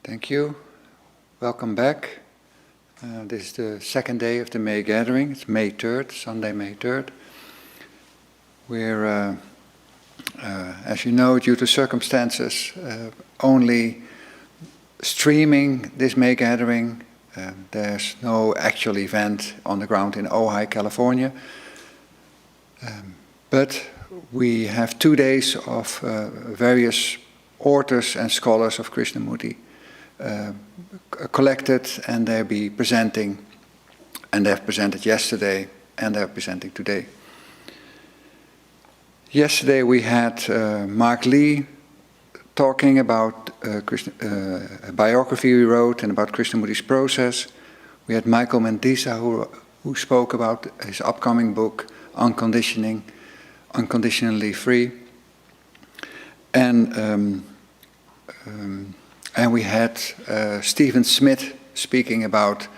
Thank you. Welcome back. This is the second day of the May gathering. It's May 3rd, Sunday, May 3rd. We're, as you know, due to circumstances, only streaming this May gathering. There's no actual event on the ground in Ojai, California. But we have 2 days of various authors and scholars of Krishnamurti collected, and they'll be presenting, and they've presented yesterday, and they're presenting today. Yesterday we had Mark Lee talking about a biography we wrote and about Krishnamurti's process. We had Michael Mendisa who spoke about his upcoming book, Unconditionally Free. And we had Stephen Smith speaking about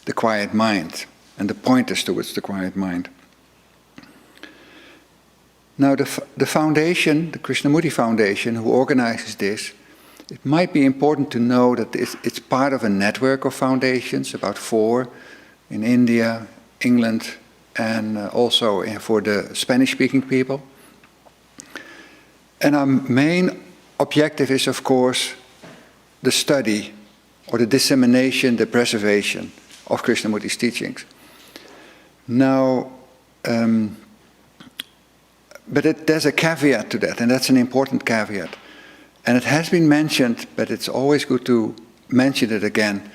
the quiet mind and the pointers towards the quiet mind. Now the foundation, the Krishnamurti Foundation, who organizes this, it might be important to know that it's part of a network of foundations, about 4 in India, England, and also for the Spanish-speaking people. And our main objective is, of course, the study or the dissemination, the preservation of Krishnamurti's teachings. Now, but there's a caveat to that, and that's an important caveat. And it has been mentioned, but it's always good to mention it again.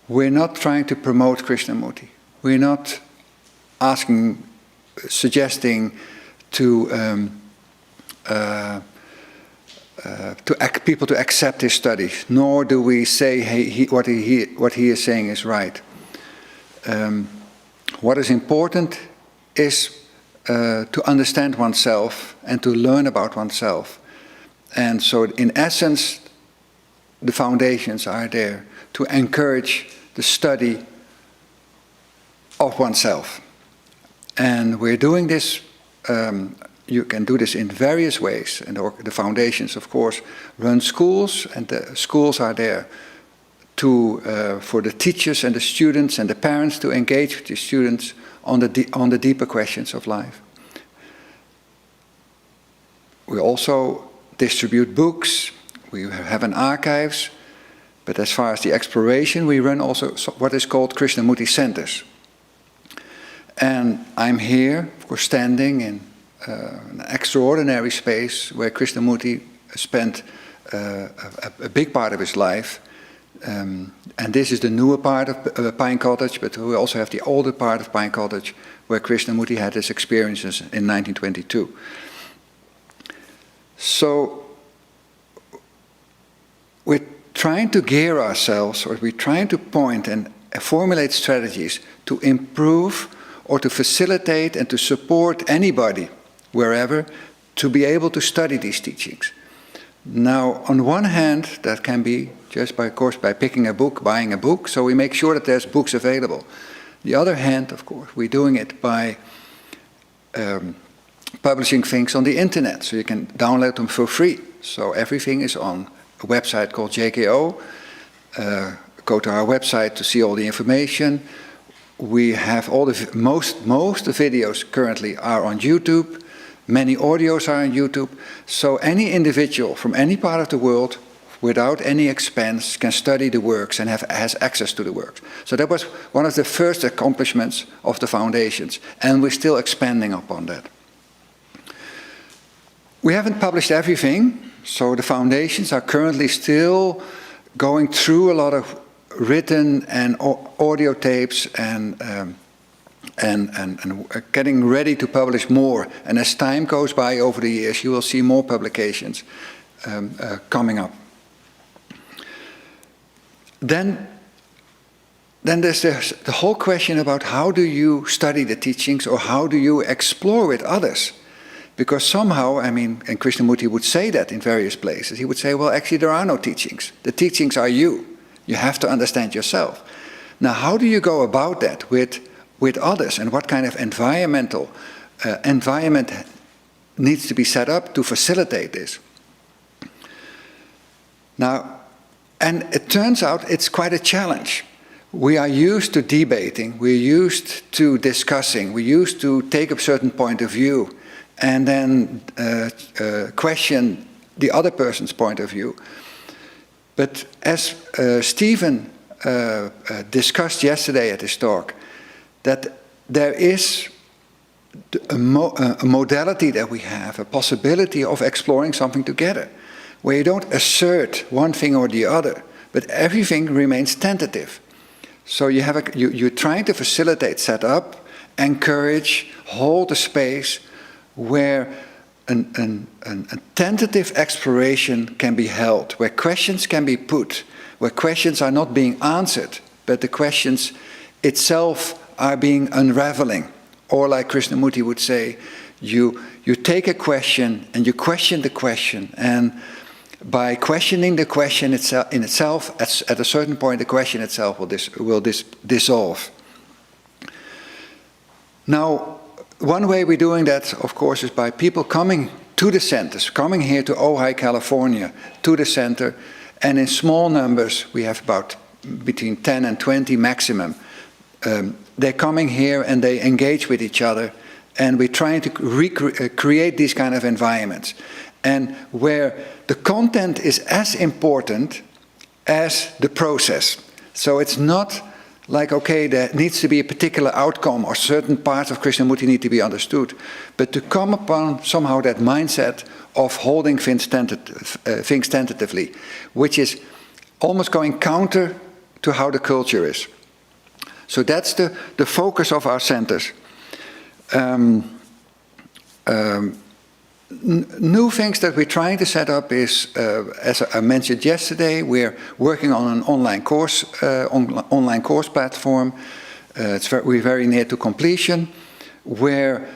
We're not trying to promote Krishnamurti. We're not suggesting to people to accept his studies, nor do we say what he is saying is right. What is important is to understand oneself and to learn about oneself. And so in essence, the foundations are there to encourage the study of oneself. And we're doing this, you can do this in various ways. And the foundations, of course, run schools, and the schools are there for the teachers and the students and the parents to engage with the students on the deeper questions of life. We also distribute books. We have an archives. But as far as the exploration, we run also what is called Krishnamurti centers. And I'm here, of course, standing in an extraordinary space where Krishnamurti spent a big part of his life. And this is the newer part of Pine Cottage, but we also have the older part of Pine Cottage where Krishnamurti had his experiences in 1922. So we're trying to gear ourselves, or we're trying to point and formulate strategies to improve or to facilitate and to support anybody, wherever, to be able to study these teachings. Now, on one hand, that can be just by picking a book, buying a book, so we make sure that there's books available. The other hand, of course, we're doing it by publishing things on the internet, so you can download them for free. So everything is on a website called JKO. Go to our website to see all the information. We have all most of the videos currently are on YouTube. Many audios are on YouTube. So any individual from any part of the world, without any expense, can study the works and has access to the works. So that was one of the first accomplishments of the foundations, and we're still expanding upon that. We haven't published everything, so the foundations are currently still going through a lot of written and audio tapes and getting ready to publish more. And as time goes by over the years, you will see more publications coming up. Then there's the whole question about how do you study the teachings, or how do you explore with others? Because somehow, I mean, and Krishnamurti would say that in various places. He would say, well, actually there are no teachings. The teachings are you. You have to understand yourself. Now, how do you go about that with others, and what kind of environment needs to be set up to facilitate this? Now, And it turns out it's quite a challenge. We are used to debating, we're used to discussing, we're used to take a certain point of view and then question the other person's point of view. But as Stephen discussed yesterday at his talk, that there is a modality that we have, a possibility of exploring something together, where you don't assert one thing or the other, but everything remains tentative. So you're trying to facilitate, set up, encourage, hold a space where a tentative exploration can be held, where questions can be put, where questions are not being answered, but the questions itself are being unraveling. Or like Krishnamurti would say, you take a question and you question the question, and by questioning the question in itself, at a certain point, the question itself will dissolve. Now, one way we're doing that, of course, is by people coming to the centers, coming here to Ojai, California, to the center, and in small numbers, we have about between 10 and 20 maximum. They're coming here and they engage with each other, and we're trying to create these kind of environments. And where the content is as important as the process. So it's not like, okay, there needs to be a particular outcome or certain parts of Krishnamurti need to be understood, but to come upon somehow that mindset of holding things tentatively, which is almost going counter to how the culture is. So that's the focus of our centers. New things that we're trying to set up is, as I mentioned yesterday, we're working on an online course platform. We're very near to completion, where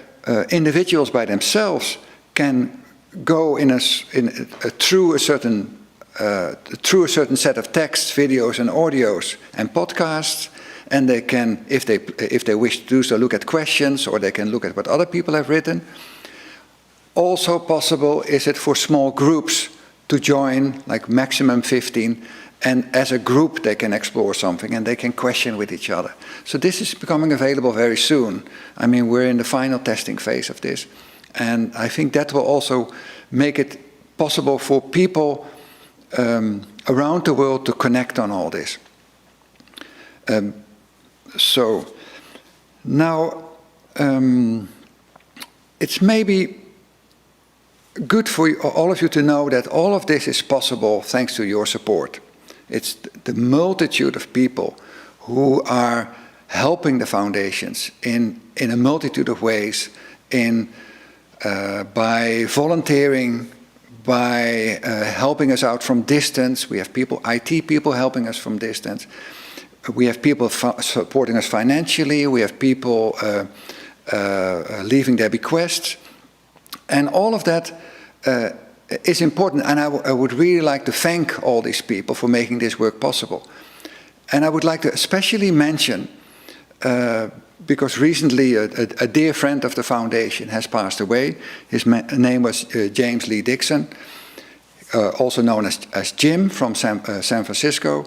individuals by themselves can go through a certain set of texts, videos, and audios and podcasts, and they can, if they wish to do so, look at questions, or they can look at what other people have written. Also possible is it for small groups to join, like maximum 15, and as a group they can explore something and they can question with each other. So this is becoming available very soon. I mean, we're in the final testing phase of this. And I think that will also make it possible for people around the world to connect on all this. So now it's maybe good for all of you to know that all of this is possible thanks to your support. It's the multitude of people who are helping the foundations in a multitude of ways, by volunteering, by helping us out from distance. We have IT people helping us from distance. We have people supporting us financially. We have people leaving their bequests. And all of that is important, and I would really like to thank all these people for making this work possible. And I would like to especially mention, because recently a dear friend of the foundation has passed away. His name was James Lee Dixon, also known as Jim, from San Francisco.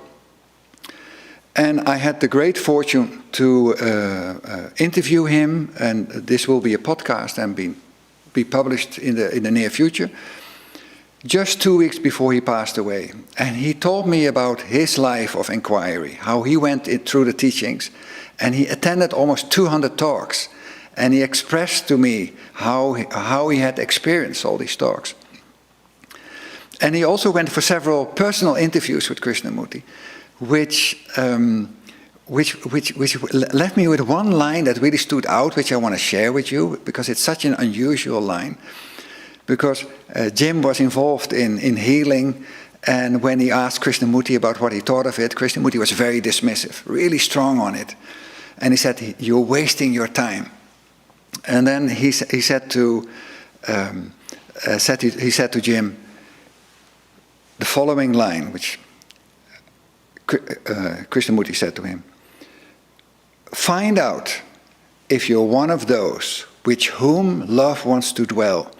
And I had the great fortune to interview him, and this will be a podcast and be published in the near future, just 2 weeks before he passed away. And he told me about his life of inquiry, how he went through the teachings, and he attended almost 200 talks, and he expressed to me how he had experienced all these talks. And he also went for several personal interviews with Krishnamurti, which left me with one line that really stood out, which I want to share with you, because it's such an unusual line. Because Jim was involved in healing, and when he asked Krishnamurti about what he thought of it, Krishnamurti was very dismissive, really strong on it. And he said, "You're wasting your time." And then he said to Jim the following line, which Krishnamurti said to him: "Find out if you're one of those with whom love wants to dwell.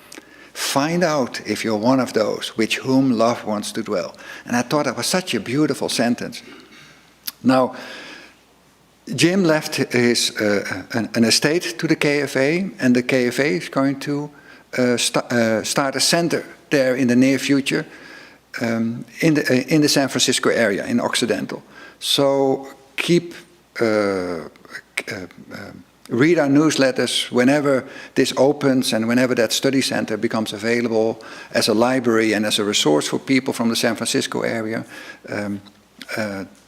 Find out if you're one of those with whom love wants to dwell. And I thought that was such a beautiful sentence. Now, Jim left his an estate to the KFA, and the KFA is going to start a center there in the near future in the San Francisco area, in Occidental. So read our newsletters whenever this opens and whenever that study center becomes available as a library and as a resource for people from the San Francisco area.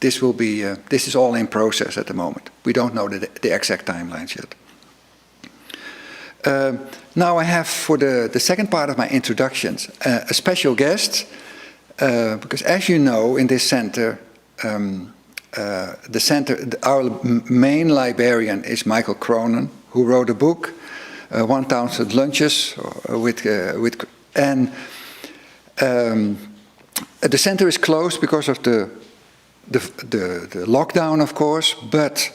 This is all in process at the moment. We don't know the exact timelines yet. Now I have, for the second part of my introductions, a special guest, because as you know, in this center, our main librarian is Michael Cronin, who wrote a book, 1000 Lunches, and the center is closed because of the lockdown, of course, but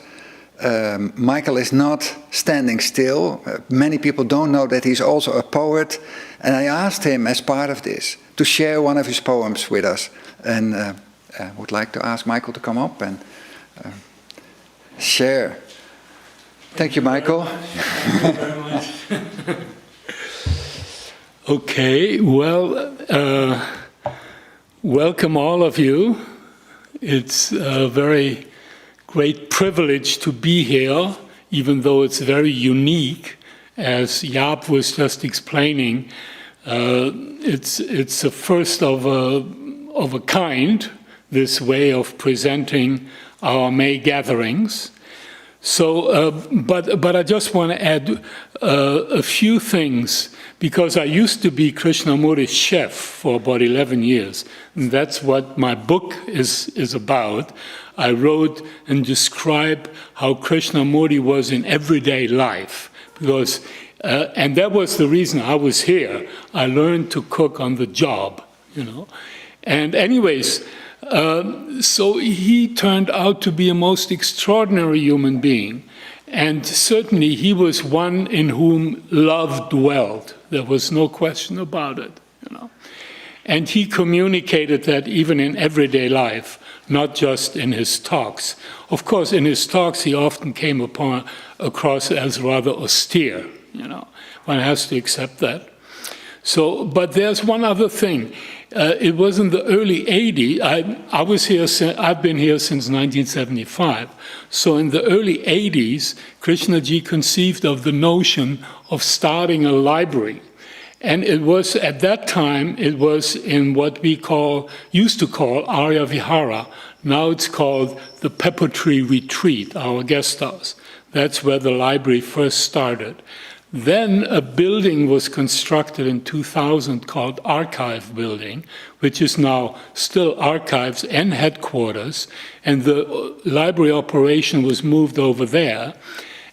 Michael is not standing still. Many people don't know that he's also a poet, and I asked him, as part of this, to share one of his poems with us, and I would like to ask Michael to come up and share. Thank you, Michael. Thank you very much. Okay, well, welcome all of you. It's a very great privilege to be here, even though it's very unique. As Jaap was just explaining, it's a first of a kind, this way of presenting our May gatherings. So, but I just want to add a few things, because I used to be Krishnamurti's chef for about 11 years. And that's what my book is about. I wrote and described how Krishnamurti was in everyday life, because, and that was the reason I was here. I learned to cook on the job, you know. And anyways, so he turned out to be a most extraordinary human being. And certainly he was one in whom love dwelled. There was no question about it, you know. And he communicated that even in everyday life, not just in his talks. Of course, in his talks, he often came across as rather austere, you know. One has to accept that. So, but there's one other thing. It was in the early 80s. I was here. I've been here since 1975. So in the early 80s, Krishnaji conceived of the notion of starting a library, and it was at that time. It was in what we used to call Arya Vihara. Now it's called the Pepper Tree Retreat, our guest house. That's where the library first started. Then a building was constructed in 2000 called Archive Building, which is now still archives and headquarters, and the library operation was moved over there.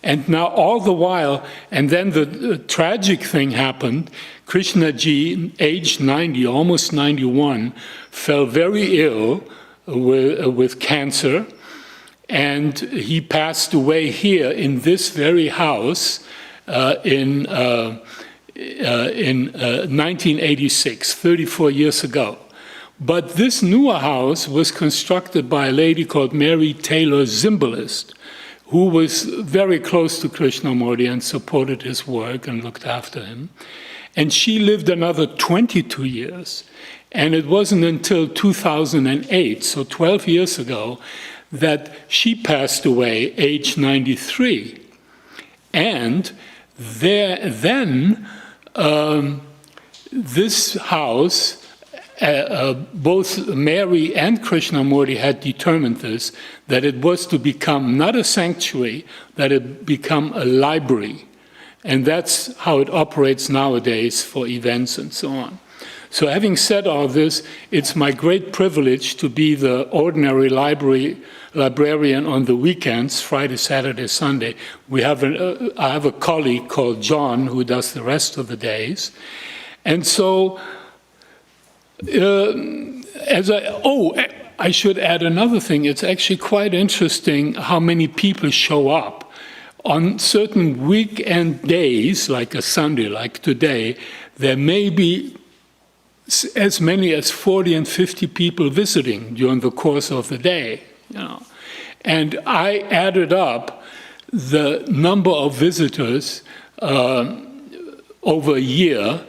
And now all the while, and then the tragic thing happened, Krishnaji, aged 90, almost 91, fell very ill with cancer, and he passed away here in this very house, in 1986, 34 years ago. But this newer house was constructed by a lady called Mary Taylor Zimbalist, who was very close to Krishnamurti and supported his work and looked after him. And she lived another 22 years. And it wasn't until 2008, so 12 years ago, that she passed away, age 93. And then this house, both Mary and Krishnamurti had determined this, that it was to become not a sanctuary, that it become a library. And that's how it operates nowadays for events and so on. So having said all this, it's my great privilege to be the ordinary librarian on the weekends, Friday, Saturday, Sunday. I have a colleague called John who does the rest of the days. And so, I should add another thing. It's actually quite interesting how many people show up. On certain weekend days, like a Sunday, like today, there may be as many as 40 and 50 people visiting during the course of the day. And I added up the number of visitors over a year,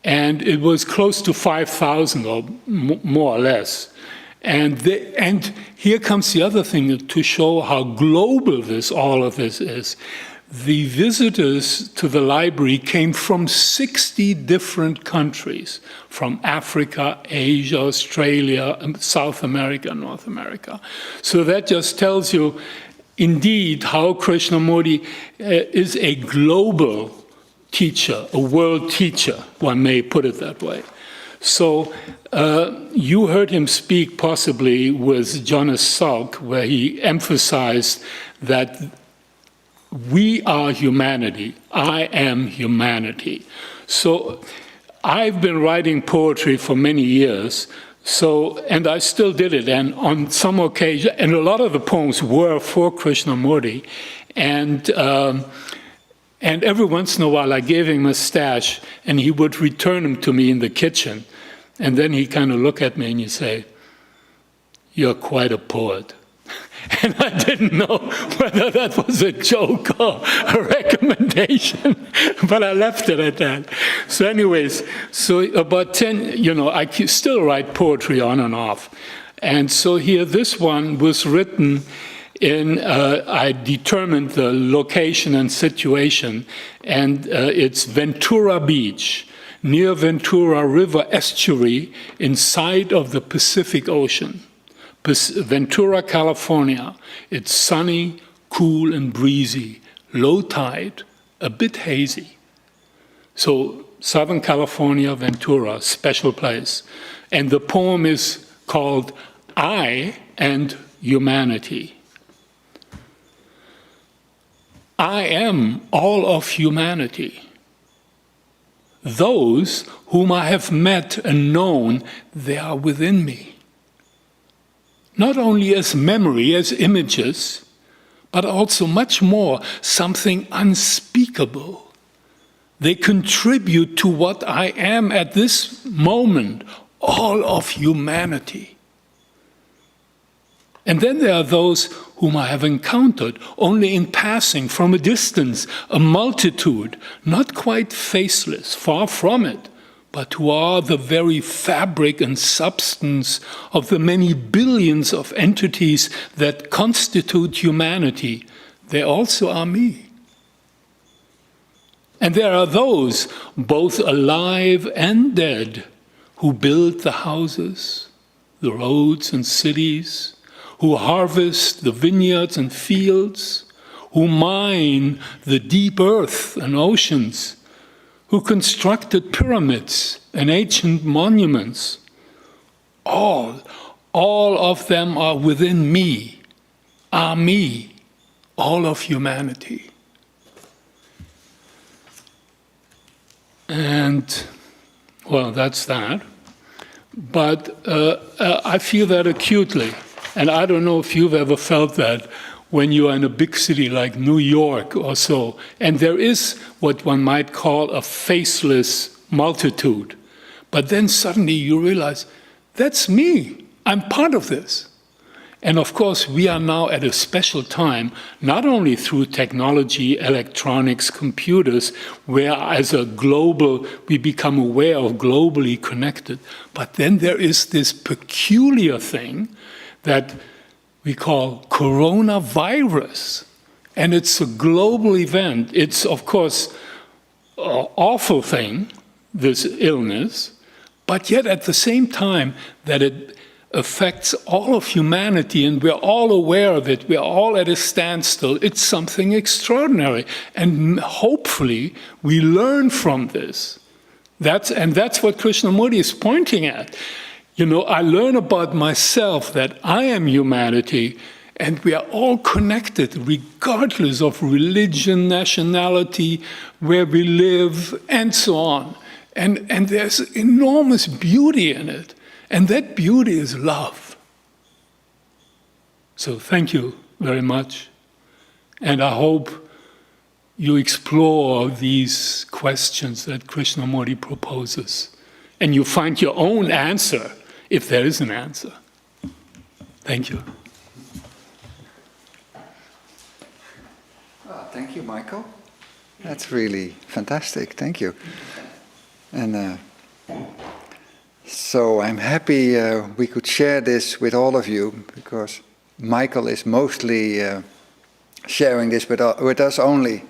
and it was close to 5,000 or more or less. And here comes the other thing to show how global all of this is. The visitors to the library came from 60 different countries, from Africa, Asia, Australia, South America, North America. So that just tells you, indeed, how Krishnamurti is a global teacher, a world teacher, one may put it that way. So you heard him speak possibly with Jonas Salk, where he emphasized that we are humanity. I am humanity. So I've been writing poetry for many years, and I still did it. And on some occasion, and a lot of the poems were for Krishnamurti, and every once in a while I gave him a stash, and he would return them to me in the kitchen. And then he kind of look at me and he'd say, "You're quite a poet." And I didn't know whether that was a joke or a recommendation, but I left it at that. So anyways, so about 10, I still write poetry on and off. And so here, this one was written I determined the location and situation, and it's Ventura Beach, near Ventura River estuary, inside of the Pacific Ocean. Ventura, California. It's sunny, cool, and breezy, low tide, a bit hazy. So Southern California, Ventura, special place. And the poem is called I and Humanity. I am all of humanity. Those whom I have met and known, they are within me. Not only as memory, as images, but also much more, something unspeakable. They contribute to what I am at this moment, all of humanity. And then there are those whom I have encountered only in passing, from a distance, a multitude, not quite faceless, far from it, but who are the very fabric and substance of the many billions of entities that constitute humanity. They also are me. And there are those, both alive and dead, who build the houses, the roads and cities, who harvest the vineyards and fields, who mine the deep earth and oceans, who constructed pyramids and ancient monuments. All of them are within me, are me, all of humanity. And, well, that's that. But I feel that acutely. And I don't know if you've ever felt that when you are in a big city like New York or so, and there is what one might call a faceless multitude. But then suddenly you realize, that's me. I'm part of this. And of course, we are now at a special time, not only through technology, electronics, computers, where as a global, we become aware of globally connected, but then there is this peculiar thing that we call coronavirus. And it's a global event. It's, of course, an awful thing, this illness, but yet at the same time that it affects all of humanity and we're all aware of it, we're all at a standstill, it's something extraordinary. And hopefully we learn from this. That's what Krishnamurti is pointing at. I learn about myself that I am humanity, and we are all connected regardless of religion, nationality, where we live, and so on. And there's enormous beauty in it, and that beauty is love. So thank you very much, and I hope you explore these questions that Krishnamurti proposes, and you find your own answer, if there is an answer. Thank you. Oh, thank you, Michael. That's really fantastic. Thank you. And so I'm happy we could share this with all of you, because Michael is mostly sharing this with us only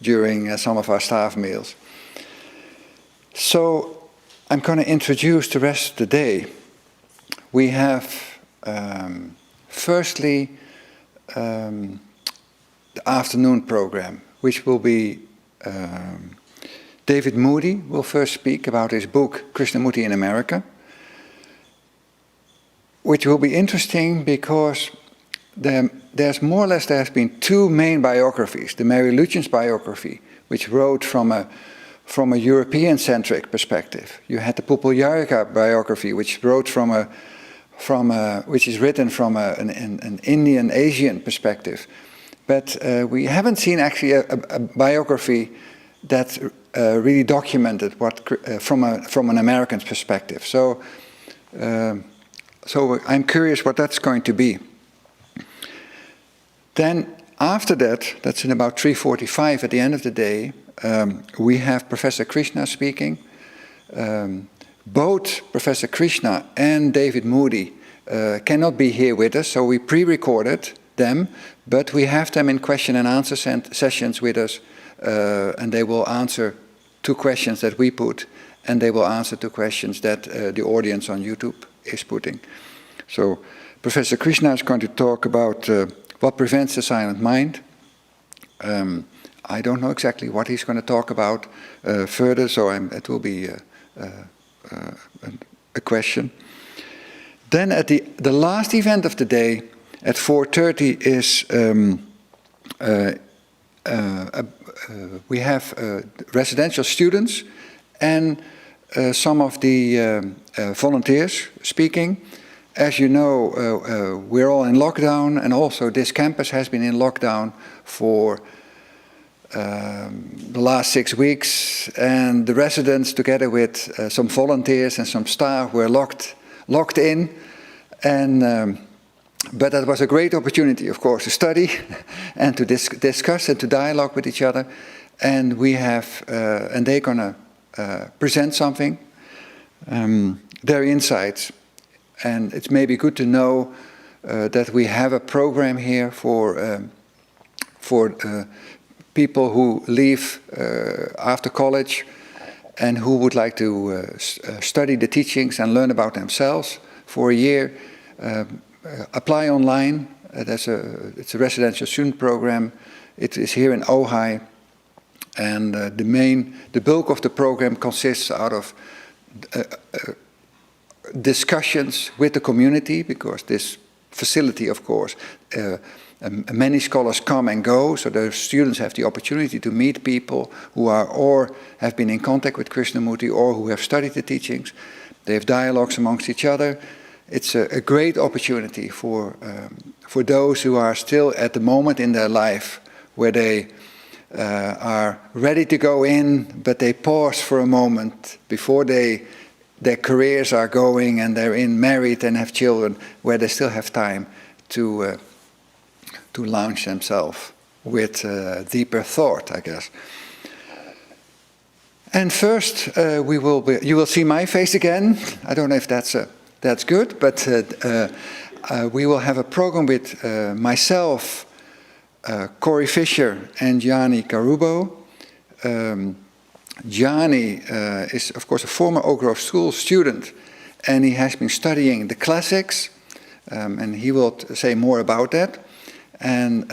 during some of our staff meals. So I'm going to introduce the rest of the day. We have firstly the afternoon program, which will be David Moody will first speak about his book Krishnamurti in America, which will be interesting because there's more or less there has been two main biographies. The Mary Lutyens biography, which wrote from a European-centric perspective. You had the Pupul biography, which wrote which is written from an Indian Asian perspective. But we haven't seen actually a biography that really documented what from an American perspective. So I'm curious what that's going to be. Then after that, that's in about 3:45 at the end of the day, we have Professor Krishna speaking. Both Professor Krishna and David Moody cannot be here with us, so we pre-recorded them, but we have them in question and answer sessions with us, and they will answer 2 questions that we put, and they will answer 2 questions that the audience on YouTube is putting. So Professor Krishna is going to talk about what prevents the silent mind. I don't know exactly what he's going to talk about further, so it will be a question. Then at the last event of the day, at 4:30 is we have residential students and some of the volunteers speaking. As you know, we're all in lockdown, and also this campus has been in lockdown for the last 6 weeks, and the residents, together with some volunteers and some staff, were locked in. And but that was a great opportunity, of course, to study and to discuss and to dialogue with each other. And we have, and they're going to present something, their insights. And it's maybe good to know that we have a program here for people who leave after college and who would like to study the teachings and learn about themselves for a year. Apply online. It's a residential student program. It is here in Ojai, and the bulk of the program consists out of discussions with the community, because this facility, of course, many scholars come and go, so the students have the opportunity to meet people who are or have been in contact with Krishnamurti or who have studied the teachings. They have dialogues amongst each other. It's a great opportunity for those who are still at the moment in their life where they are ready to go in, but they pause for a moment before their careers are going and they're married and have children, where they still have time to launch themselves with deeper thought, I guess. And first, you will see my face again. I don't know if that's good, but we will have a program with myself, Corey Fisher, and Gianni Carubo. Gianni is, of course, a former Oak Grove School student, and he has been studying the classics, and he will say more about that. And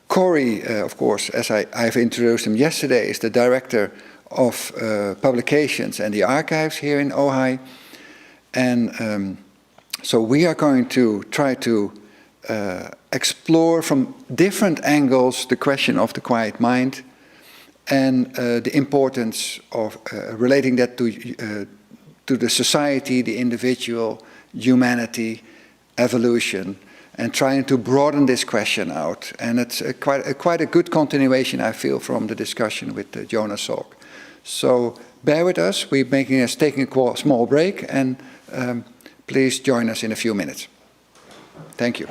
Corey, of course, as I've introduced him yesterday, is the director of publications and the archives here in Ojai. And so we are going to try to explore from different angles the question of the quiet mind and the importance of relating that to the society, the individual, humanity, evolution, and trying to broaden this question out. And it's quite a good continuation, I feel, from the discussion with Jonas Salk. So bear with us. We're taking a small break, and please join us in a few minutes. Thank you.